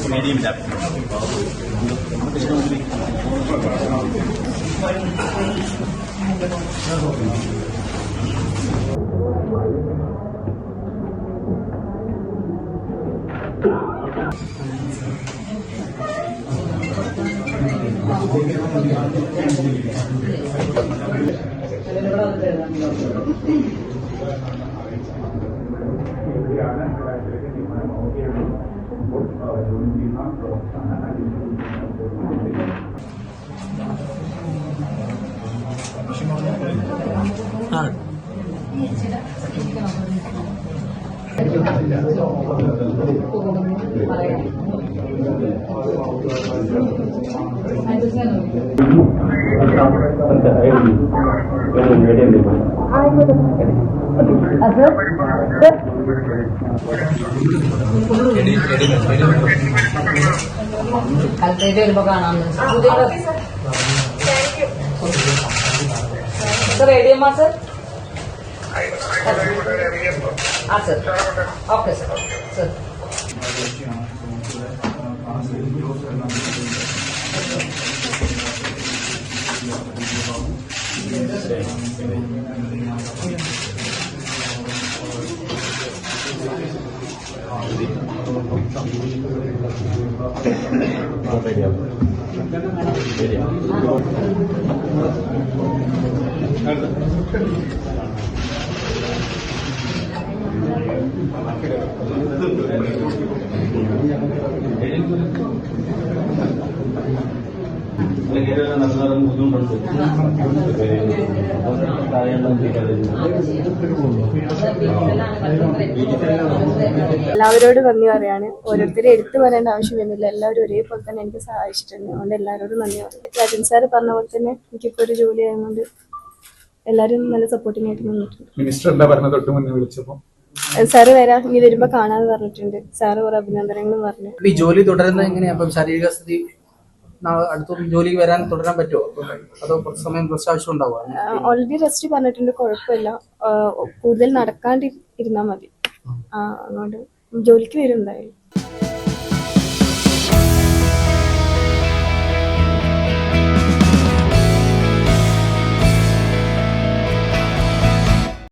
medium depth. Sir, ADM, sir? Sir. Okay, sir. Sir. എല്ലാവരോടും നന്ദി പറയാണ്. ഓരോരുത്തരും എടുത്തു പറയേണ്ട ആവശ്യം വരുന്നില്ല. എല്ലാവരും ഒരേപോലെ തന്നെ എനിക്ക് സഹായിച്ചിട്ടുണ്ട്. അതുകൊണ്ട് എല്ലാവരോടും നന്ദി പറയും. രാജൻ സാറ് പറഞ്ഞ പോലെ തന്നെ എനിക്കിപ്പോൾ ഒരു ജോലി ആയതുകൊണ്ട് എല്ലാവരും നല്ല സപ്പോർട്ടിങ് ആയിട്ട് നിന്നിട്ടുണ്ട്. മിനിസ്റ്റർ എന്താ പറഞ്ഞത് തൊട്ട് മുന്നേ വിളിച്ചപ്പോൾ? സാറ് വരാം, ഇനി വരുമ്പോ കാണാതെ പറഞ്ഞിട്ടുണ്ട്. സാറ് കുറെ അഭിനന്ദനങ്ങളും പറഞ്ഞു. ഈ ജോലി തുടരുന്നത് എങ്ങനെയാ? അപ്പം ശാരീരിക സ്ഥിതി അടുത്ത ജോലിക്ക് വരാൻ തുടരാൻ പറ്റുമോ? അതോ കുറച്ച് സമയം റെസ്റ്റ് ആവശ്യം ഉണ്ടാവുക? ഓൾറെഡി റെസ്റ്റ് പറഞ്ഞിട്ടുണ്ട്, കുഴപ്പമില്ല. കൂടുതൽ നടക്കാണ്ട് ഇരുന്നാൽ മതി. അതുകൊണ്ട് ജോലിക്ക് വരും എന്തായാലും.